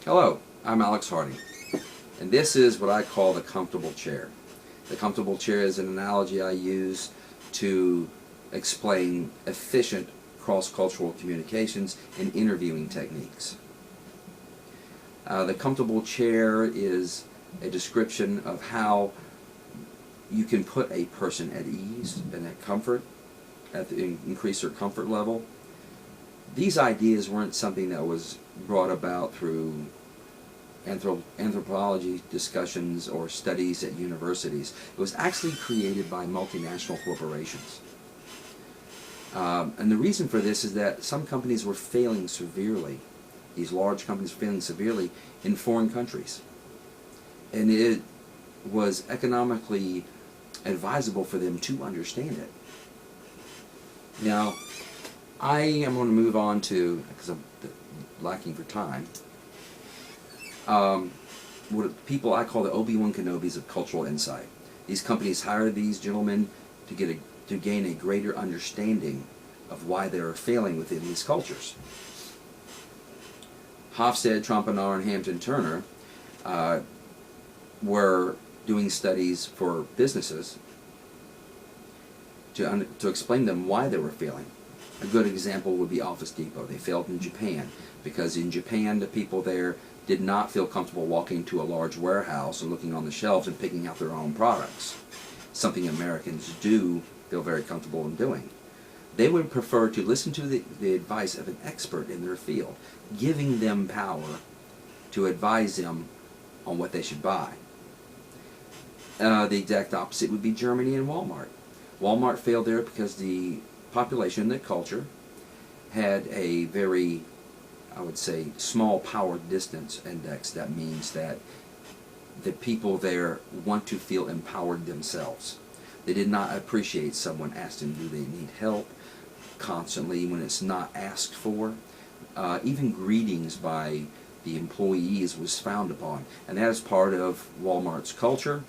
Hello, I'm Alex Harding, and this is what I call the comfortable chair. The comfortable chair is an analogy I use to explain efficient cross-cultural communications and interviewing techniques. The comfortable chair is a description of how you can put a person at ease and at comfort, increase their comfort level. These ideas weren't something that was brought about through anthropology discussions or studies at universities. It was actually created by multinational corporations. And the reason for this is that some companies were failing severely. These large companies were failing severely in foreign countries. And it was economically advisable for them to understand it. Now, I am going to move on to, because I'm lacking for time, what people I call the Obi-Wan Kenobis of cultural insight. These companies hire these gentlemen to gain a greater understanding of why they are failing within these cultures. Hofstede, Trompenaar, and Hampton-Turner were doing studies for businesses to explain them why they were failing. A good example would be Office Depot. They failed in Japan because in Japan the people there did not feel comfortable walking to a large warehouse and looking on the shelves and picking out their own products, something Americans do feel very comfortable in doing. They would prefer to listen to the advice of an expert in their field, giving them power to advise them on what they should buy. The exact opposite would be Germany and Walmart. Walmart failed there because the population, the culture, had a very, I would say, small power distance index. That means that the people there want to feel empowered themselves. They did not appreciate someone asking, do they need help, constantly when it's not asked for. Even greetings by the employees was frowned upon, and that is part of Walmart's culture.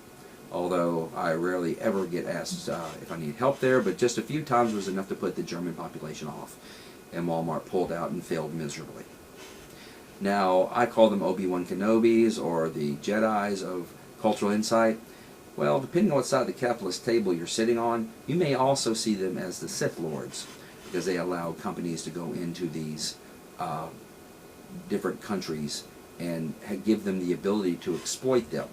Although I rarely ever get asked if I need help there, but just a few times was enough to put the German population off, and Walmart pulled out and failed miserably. Now, I call them Obi-Wan Kenobis or the Jedis of cultural insight. Well, depending on what side of the capitalist table you're sitting on, you may also see them as the Sith Lords, because they allow companies to go into these different countries and give them the ability to exploit them,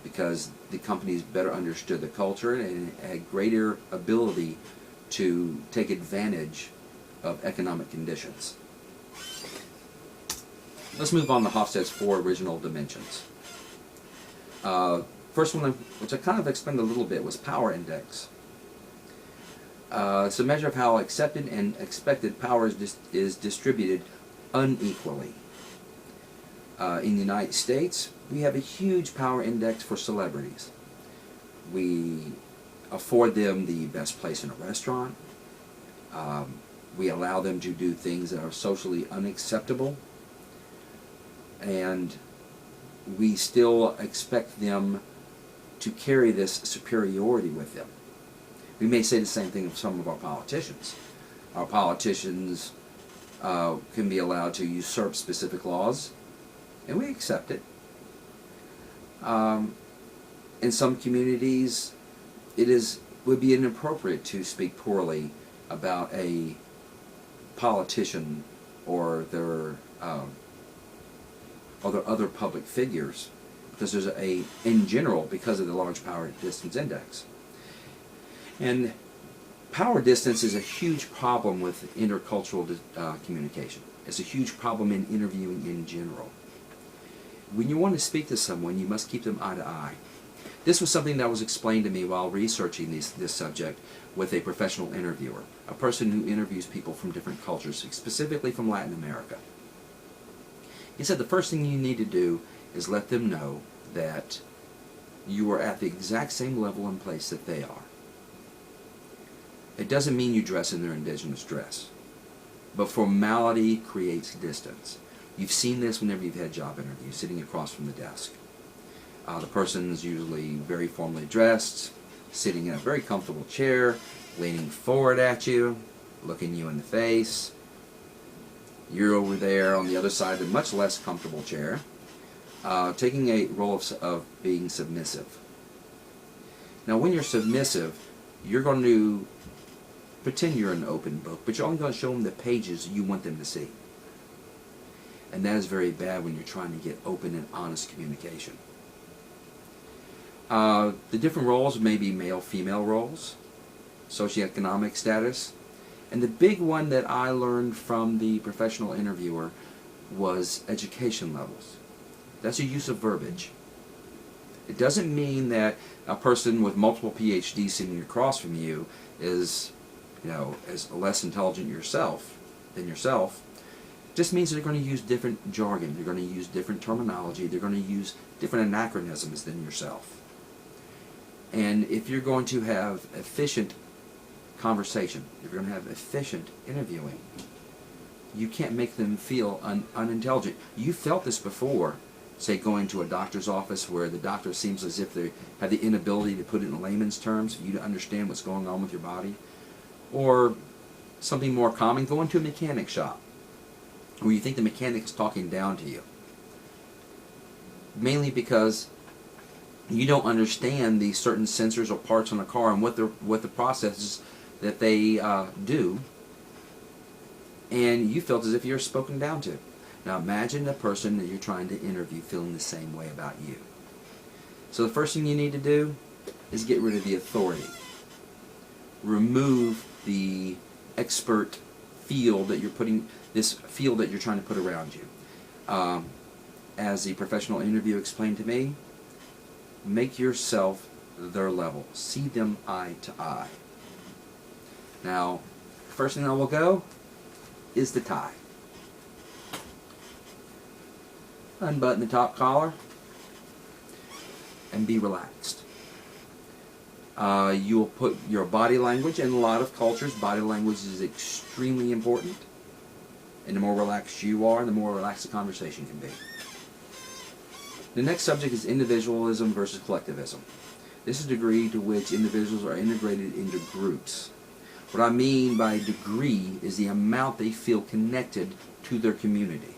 because the companies better understood the culture and had greater ability to take advantage of economic conditions. Let's move on to Hofstede's 4 original dimensions. First one, which I kind of explained a little bit, was power index. It's a measure of how accepted and expected power is distributed unequally. In the United States, we have a huge power index for celebrities. We afford them the best place in a restaurant. We allow them to do things that are socially unacceptable. And we still expect them to carry this superiority with them. We may say the same thing of some of our politicians. Our politicians can be allowed to usurp specific laws, and we accept it. In some communities, would be inappropriate to speak poorly about a politician or their other public figures, because there's in general, because of the large power distance index. And power distance is a huge problem with intercultural communication. It's a huge problem in interviewing in general. When you want to speak to someone, you must keep them eye to eye. This was something that was explained to me while researching this subject with a professional interviewer, a person who interviews people from different cultures, specifically from Latin America. He said the first thing you need to do is let them know that you are at the exact same level and place that they are. It doesn't mean you dress in their indigenous dress, but formality creates distance. You've seen this whenever you've had job interviews, sitting across from the desk. The person's usually very formally dressed, sitting in a very comfortable chair, leaning forward at you, looking you in the face. You're over there on the other side, a much less comfortable chair, taking a role of being submissive. Now, when you're submissive, you're going to pretend you're an open book, but you're only going to show them the pages you want them to see. And that is very bad when you're trying to get open and honest communication. The different roles may be male-female roles, socioeconomic status, and the big one that I learned from the professional interviewer was education levels. That's a use of verbiage. It doesn't mean that a person with multiple PhDs sitting across from you is, as less intelligent than yourself. It just means they're going to use different jargon. They're going to use different terminology. They're going to use different anachronisms than yourself. And if you're going to have efficient conversation, if you're going to have efficient interviewing, you can't make them feel unintelligent. You felt this before, say going to a doctor's office where the doctor seems as if they have the inability to put it in layman's terms for you to understand what's going on with your body. Or something more common, going to a mechanic shop where you think the mechanic is talking down to you. Mainly because you don't understand these certain sensors or parts on a car and what the processes that they do, and you felt as if you're spoken down to. Now imagine the person that you're trying to interview feeling the same way about you. So the first thing you need to do is get rid of the authority. Remove the expert field that you're putting, this field that you're trying to put around you. As the professional interview explained to me, make yourself their level. See them eye to eye. Now, first thing that will go is the tie. Unbutton the top collar and be relaxed. You will put your body language, in a lot of cultures, body language is extremely important. And the more relaxed you are, the more relaxed the conversation can be. The next subject is individualism versus collectivism. This is the degree to which individuals are integrated into groups. What I mean by degree is the amount they feel connected to their community.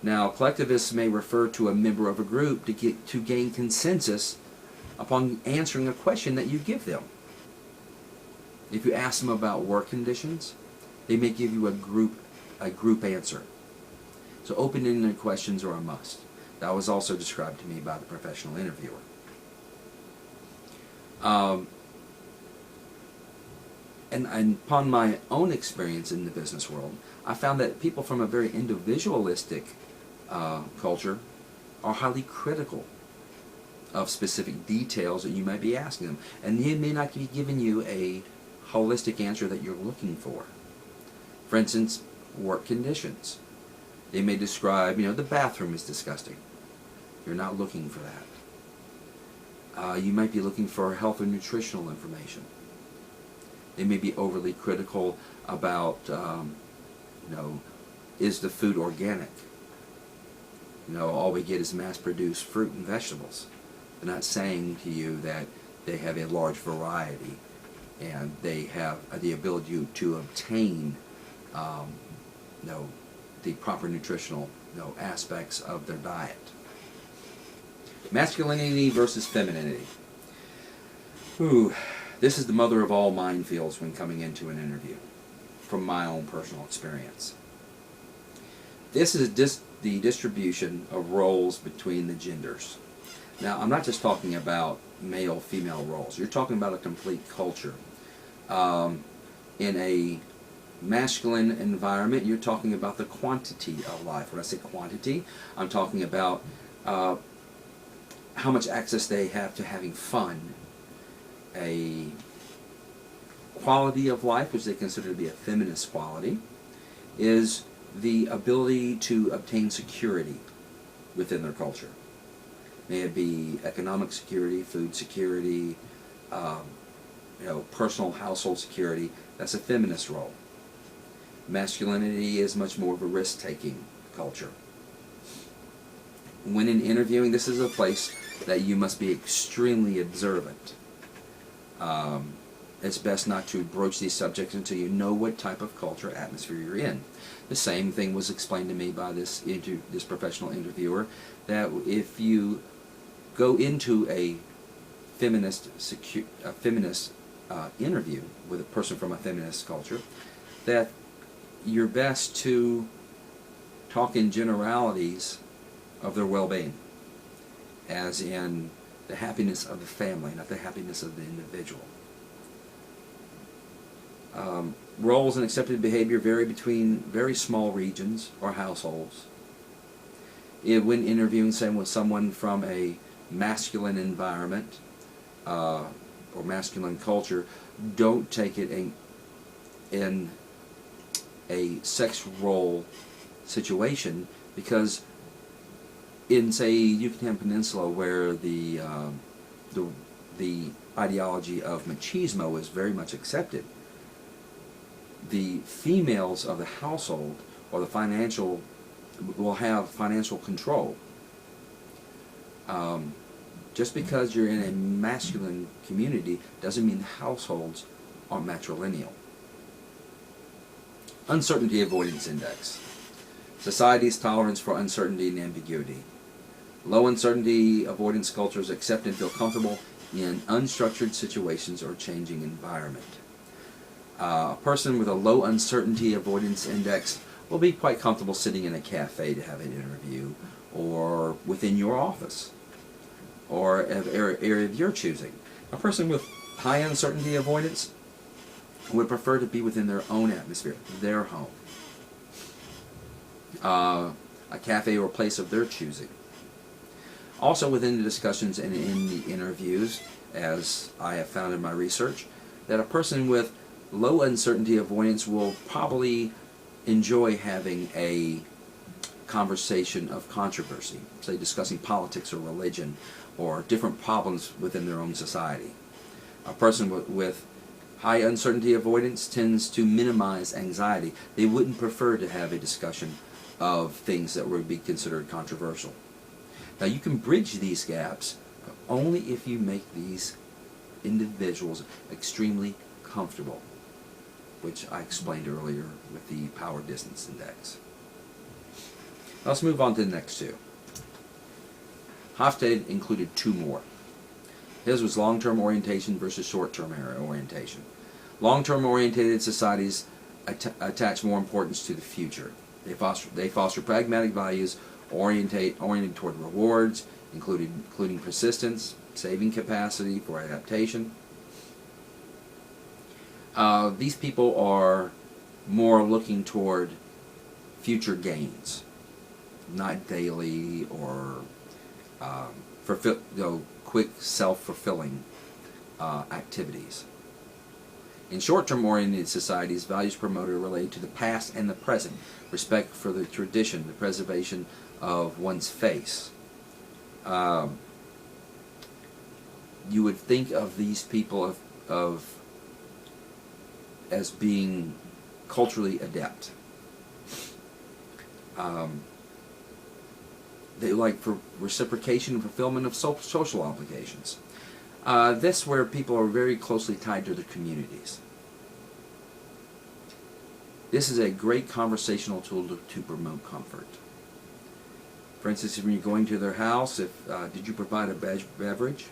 Now, collectivists may refer to a member of a group to gain consensus upon answering a question that you give them. If you ask them about work conditions, they may give you a group answer. So open-ended questions are a must. That was also described to me by the professional interviewer. And upon my own experience in the business world, I found that people from a very individualistic culture are highly critical of specific details that you might be asking them. And they may not be giving you a holistic answer that you're looking for. For instance, work conditions. They may describe, the bathroom is disgusting. You're not looking for that. You might be looking for health or nutritional information. They may be overly critical about, is the food organic? All we get is mass-produced fruit and vegetables. They're not saying to you that they have a large variety and they have the ability to obtain, the proper nutritional, aspects of their diet. Masculinity versus femininity. Ooh, this is the mother of all minefields when coming into an interview, from my own personal experience. This is the distribution of roles between the genders. Now, I'm not just talking about male-female roles. You're talking about a complete culture. In a masculine environment, you're talking about the quantity of life. When I say quantity, I'm talking about how much access they have to having fun. A quality of life, which they consider to be a feminist quality, is the ability to obtain security within their culture. May it be economic security, food security, personal household security. That's a feminist role. Masculinity is much more of a risk-taking culture. When in interviewing, this is a place that you must be extremely observant. it's best not to broach these subjects until you know what type of culture atmosphere you're in. The same thing was explained to me by this professional interviewer, that if you go into a feminist interview with a person from a feminist culture, that you're best to talk in generalities of their well-being, as in the happiness of the family, not the happiness of the individual. Roles and accepted behavior vary between very small regions or households. When interviewing someone from a masculine environment or masculine culture, don't take it in a sex role situation, because in, say, Yucatan Peninsula, where the ideology of machismo is very much accepted, the females of the household or the financial will have financial control. Just because you're in a masculine community doesn't mean the households are matrilineal. Uncertainty avoidance index. Society's tolerance for uncertainty and ambiguity. Low uncertainty avoidance cultures accept and feel comfortable in unstructured situations or changing environment. A person with a low uncertainty avoidance index will be quite comfortable sitting in a cafe to have an interview, or within your office, or an area of your choosing. A person with high uncertainty avoidance would prefer to be within their own atmosphere, their home, a cafe or place of their choosing. Also within the discussions and in the interviews, as I have found in my research, that a person with low uncertainty avoidance will probably enjoy having a conversation of controversy, say discussing politics or religion or different problems within their own society. A person with high uncertainty avoidance tends to minimize anxiety. They wouldn't prefer to have a discussion of things that would be considered controversial. Now you can bridge these gaps, but only if you make these individuals extremely comfortable, which I explained earlier with the power distance index. Let's move on to the next two. Hofstede included two more. His was long-term orientation versus short-term orientation. Long-term orientated societies attach more importance to the future. They foster pragmatic values oriented toward rewards, including persistence, saving capacity for adaptation. These people are more looking toward future gains, not daily or quick self-fulfilling activities. In short-term oriented societies, values promoted are related to the past and the present, respect for the tradition, the preservation of one's face. You would think of these people as being culturally adept. They like for reciprocation and fulfillment of social obligations. This where people are very closely tied to their communities. This is a great conversational tool to promote comfort. For instance, when you're going to their house, did you provide a beverage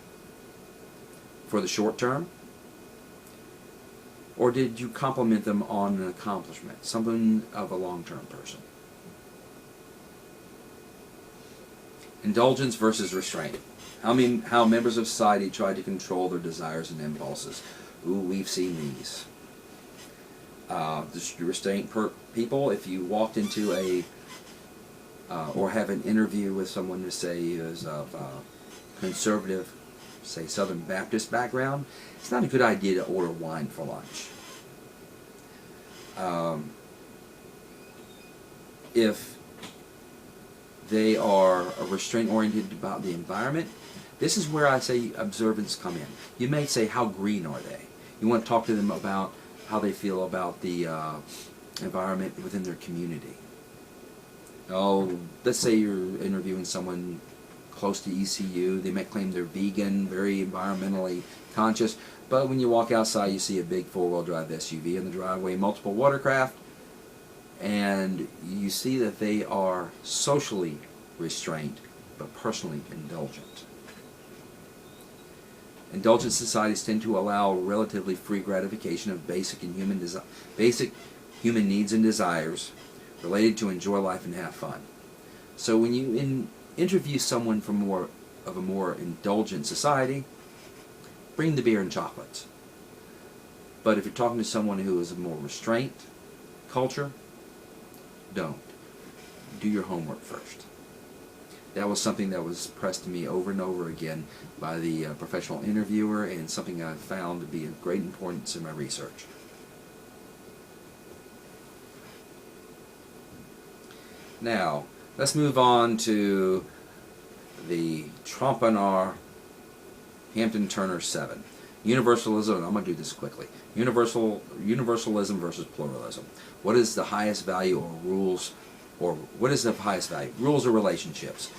for the short term? Or did you compliment them on an accomplishment, something of a long-term person? Indulgence versus restraint. How members of society try to control their desires and impulses. Ooh, we've seen these. The restraint people, if you walked into or have an interview with someone who say is of conservative, say Southern Baptist background, it's not a good idea to order wine for lunch. If they are restraint-oriented about the environment, this is where I say observance come in. You may say, how green are they? You want to talk to them about how they feel about the environment within their community. Oh, let's say you're interviewing someone close to ECU. They might claim they're vegan, very environmentally conscious, But when you walk outside, you see a big four-wheel drive SUV in the driveway, multiple watercraft, and you see that they are socially restrained, but personally indulgent. Indulgent societies tend to allow relatively free gratification of basic human needs and desires related to enjoy life and have fun. So when you interview someone from a more indulgent society, bring the beer and chocolates. But if you're talking to someone who is a more restraint culture, don't. Do your homework first. That was something that was pressed to me over and over again by the professional interviewer, and something I found to be of great importance in my research. Now, let's move on to the Trompenaar Hampton Turner 7. Universalism, and I'm going to do this quickly. Universalism versus pluralism. What is the highest value or rules, or what is the highest value? Rules or relationships?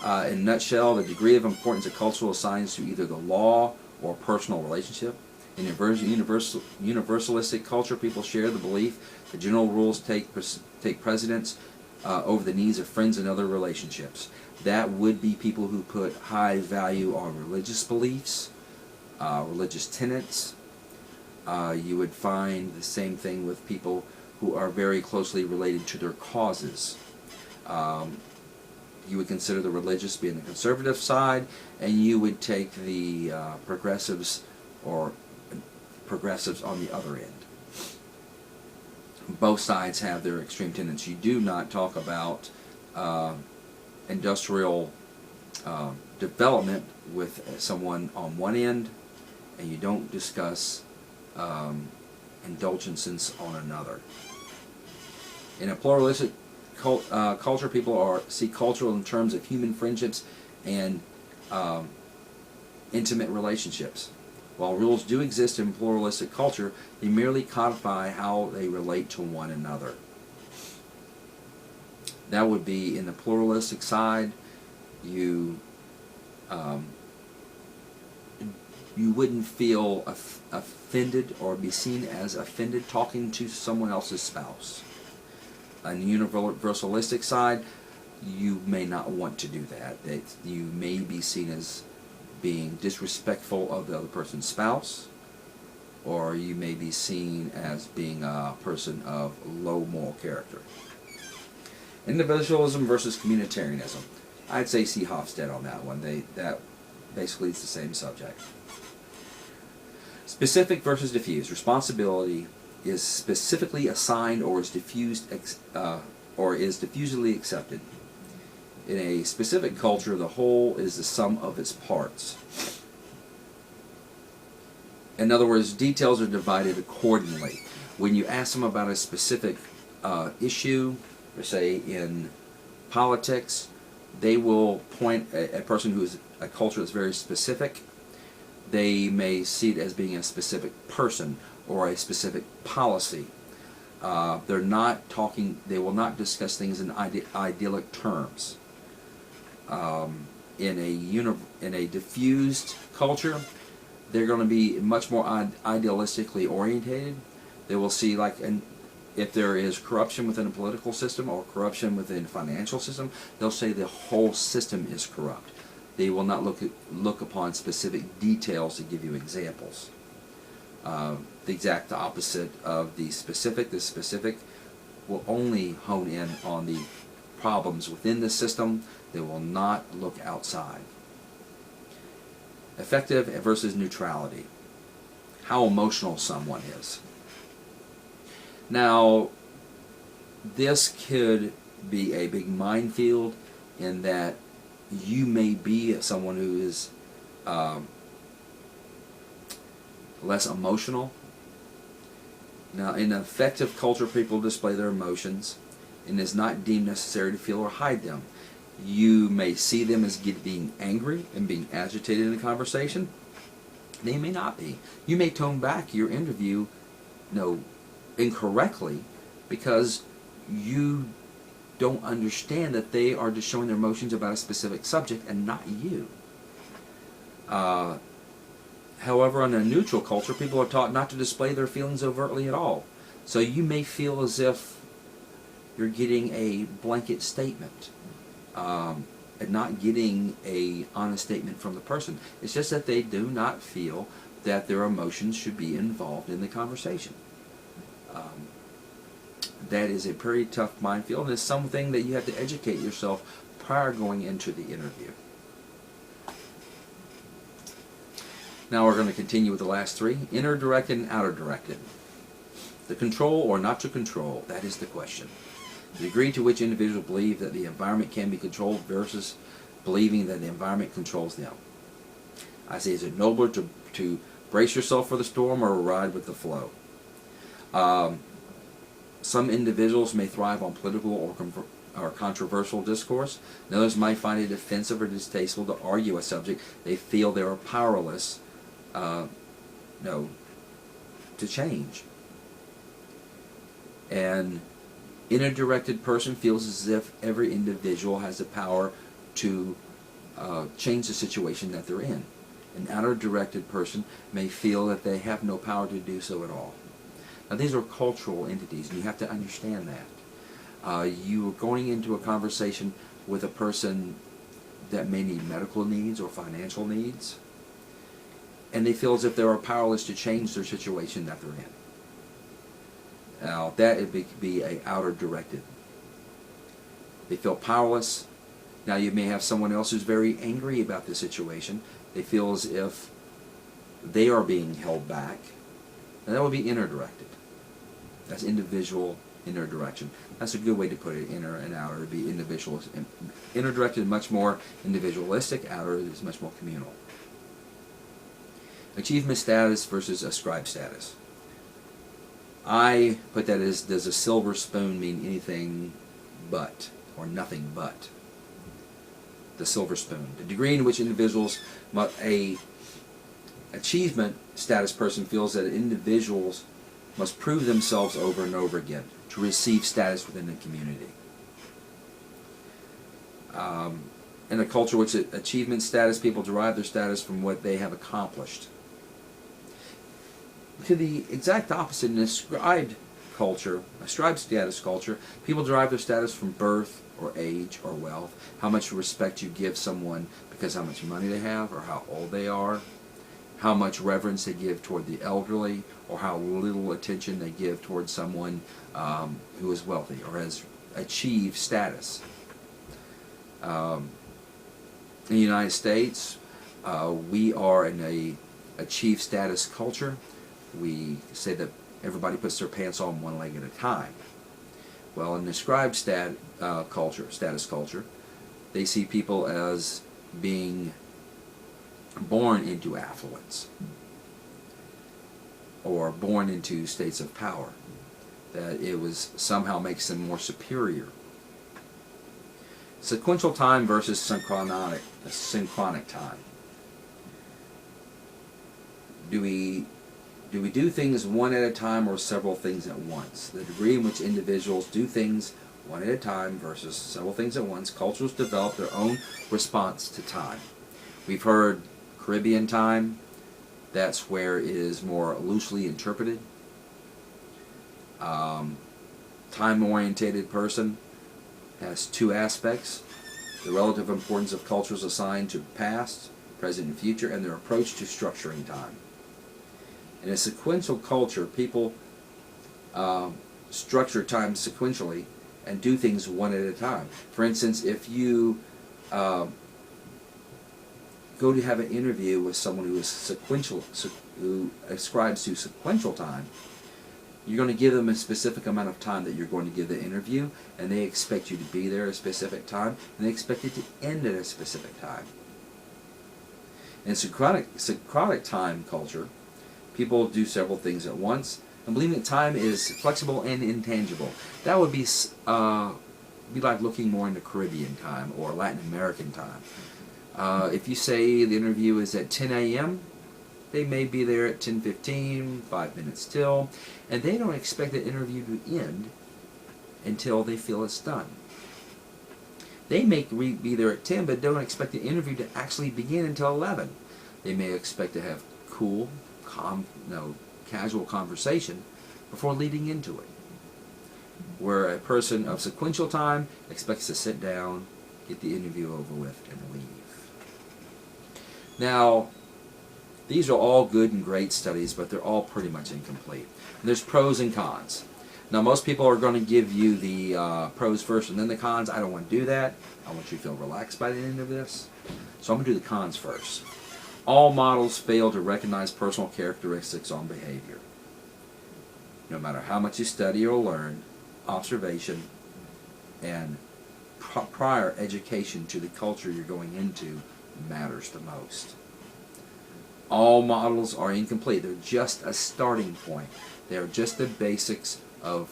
In a nutshell, the degree of importance a cultural assigns to either the law or personal relationship. In a universalistic culture, people share the belief that general rules take precedence over the needs of friends and other relationships. That would be people who put high value on religious beliefs, religious tenets. You would find the same thing with people who are very closely related to their causes. You would consider the religious being the conservative side, and you would take the progressives on the other end. Both sides have their extreme tendencies. You do not talk about industrial development with someone on one end, and you don't discuss indulgences on another. In a pluralistic culture, people see culture in terms of human friendships and intimate relationships. While rules do exist in pluralistic culture, they merely codify how they relate to one another. That would be in the pluralistic side. You wouldn't feel offended or be seen as offended talking to someone else's spouse. On the universalistic side, you may not want to do that. That you may be seen as being disrespectful of the other person's spouse, or you may be seen as being a person of low moral character. Individualism versus communitarianism. I'd say see Hofstede on that one. That basically is the same subject. Specific versus diffuse. Responsibility is specifically assigned or is diffusely accepted. In a specific culture, the whole is the sum of its parts. In other words, details are divided accordingly. When you ask them about a specific issue, or say in politics, they will point a person who is a culture that's very specific. They may see it as being a specific person or a specific policy. They will not discuss things in idyllic terms. In a diffused culture, they're going to be much more idealistically orientated. They will see, if there is corruption within a political system or corruption within a financial system, they'll say the whole system is corrupt. They will not look upon specific details to give you examples. The exact opposite of the specific. The specific will only hone in on the problems within the system. They will not look outside. Effective versus neutrality. How emotional someone is. Now, this could be a big minefield in that you may be someone who is less emotional. Now, in an effective culture, people display their emotions, and it is not deemed necessary to feel or hide them. You may see them as being angry and being agitated in a conversation. They may not be. You may tone back your interview, incorrectly, because you don't understand that they are just showing their emotions about a specific subject and not you. However, in a neutral culture, people are taught not to display their feelings overtly at all. So you may feel as if you're getting a blanket statement, and not getting a honest statement from the person. It's just that they do not feel that their emotions should be involved in the conversation. That is a pretty tough minefield, and it's something that you have to educate yourself prior going into the interview. Now we're going to continue with the last three. Inner directed and outer directed. The control or not to control, that is the question. The degree to which individuals believe that the environment can be controlled versus believing that the environment controls them. I say, is it nobler to brace yourself for the storm or ride with the flow? Some individuals may thrive on political or controversial discourse, and others might find it offensive or distasteful to argue a subject they feel they are powerless to change. An inner directed person feels as if every individual has the power to change the situation that they're in. An outer directed person may feel that they have no power to do so at all. Now these are cultural entities, and you have to understand that. You are going into a conversation with a person that may need medical needs or financial needs, and they feel as if they are powerless to change their situation that they're in. Now that would be a outer directed. They feel powerless. Now you may have someone else who's very angry about the situation. They feel as if they are being held back, and that would be inner directed. That's individual inner direction. That's a good way to put it. Inner and outer would be individual. Inner directed is much more individualistic. Outer is much more communal. Achievement status versus ascribed status. I put that as, does a silver spoon mean anything but, or nothing but? The silver spoon. The degree in which individuals, a achievement status person feels that individuals must prove themselves over and over again to receive status within the community. In a culture which achievement status, people derive their status from what they have accomplished. To the exact opposite, in a ascribed culture, a ascribed status culture, people derive their status from birth or age or wealth, how much respect you give someone because how much money they have or how old they are, how much reverence they give toward the elderly, or how little attention they give toward someone who is wealthy or has achieved status. In the United States, we are in a achieved status culture. We say that everybody puts their pants on one leg at a time. Well, in the ascribed status culture, they see people as being born into affluence or born into states of power, that it was somehow makes them more superior. Sequential time versus synchronic time. Do we do things one at a time or several things at once? The degree in which individuals do things one at a time versus several things at once, cultures develop their own response to time. We've heard Caribbean time. That's where it is more loosely interpreted. Time-orientated person has two aspects: the relative importance of cultures assigned to past, present, and future, and their approach to structuring time. In a sequential culture, people structure time sequentially and do things one at a time. For instance, if you go to have an interview with someone who is who ascribes to sequential time, you're going to give them a specific amount of time that you're going to give the interview, and they expect you to be there at a specific time, and they expect it to end at a specific time. In synchronic time culture, people do several things at once, and believing that time is flexible and intangible. That would be like looking more into Caribbean time or Latin American time. If you say the interview is at 10 a.m., they may be there at 10:15, 5 minutes till, and they don't expect the interview to end until they feel it's done. They may be there at 10, but don't expect the interview to actually begin until 11. They may expect to have cool, casual conversation before leading into it. Where a person of sequential time expects to sit down, get the interview over with, and leave. Now, these are all good and great studies, but they're all pretty much incomplete. And there's pros and cons. Now, most people are going to give you the pros first and then the cons. I don't want to do that. I want you to feel relaxed by the end of this. So I'm going to do the cons first. All models fail to recognize personal characteristics on behavior. No matter how much you study or learn, observation and prior education to the culture you're going into matters the most. All models are incomplete. They're just a starting point. They're just the basics of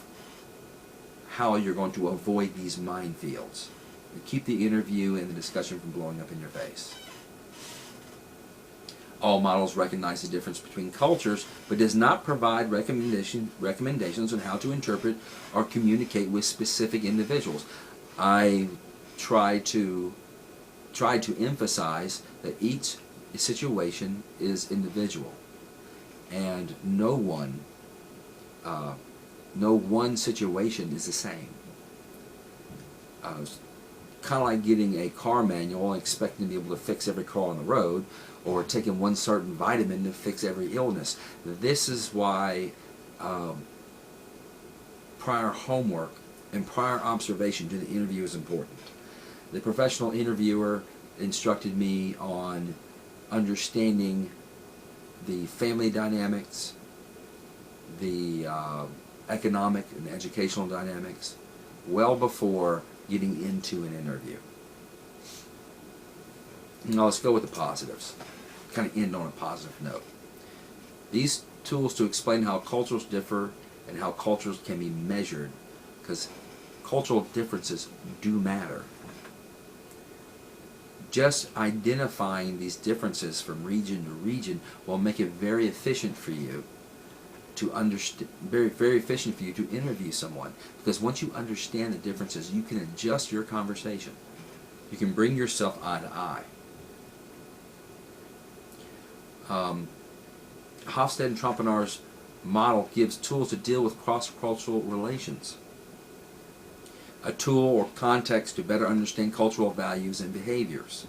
how you're going to avoid these minefields. You keep the interview and the discussion from blowing up in your face. All models recognize the difference between cultures, but does not provide recommendations on how to interpret or communicate with specific individuals. I try to emphasize that each situation is individual, and no one situation is the same. Kind of like getting a car manual and expecting to be able to fix every car on the road, or taking one certain vitamin to fix every illness. This is why prior homework and prior observation to the interview is important. The professional interviewer instructed me on understanding the family dynamics, the economic and educational dynamics, well before getting into an interview. Now let's go with the positives. Kind of end on a positive note. These tools to explain how cultures differ and how cultures can be measured, because cultural differences do matter. Just identifying these differences from region to region will make it very efficient for you to very efficient for you to interview someone, because once you understand the differences, you can adjust your conversation. You can bring yourself eye to eye. Hofstede and Trompenaar's model gives tools to deal with cross-cultural relations. A tool or context to better understand cultural values and behaviors.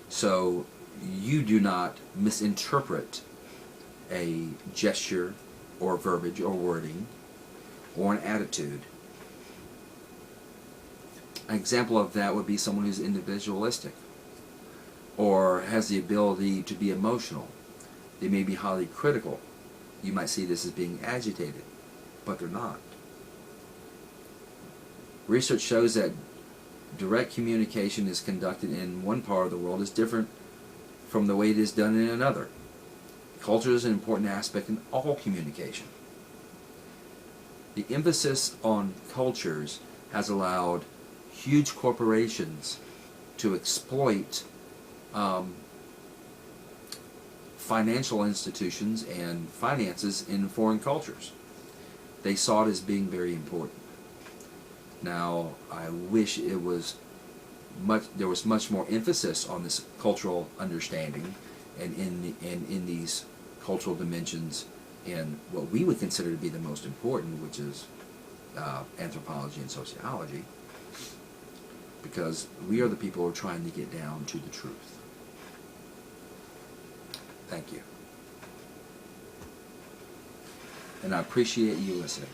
So you do not misinterpret a gesture or verbiage or wording or an attitude. An example of that would be someone who's individualistic or has the ability to be emotional. They may be highly critical. You might see this as being agitated, but they're not. Research shows that direct communication is conducted in one part of the world is different from the way it is done in another. Culture is an important aspect in all communication. The emphasis on cultures has allowed huge corporations to exploit financial institutions and finances in foreign cultures. They saw it as being very important. Now, I wish there was much more emphasis on this cultural understanding and in these cultural dimensions in what we would consider to be the most important, which is anthropology and sociology, because we are the people who are trying to get down to the truth. Thank you. And I appreciate you listening.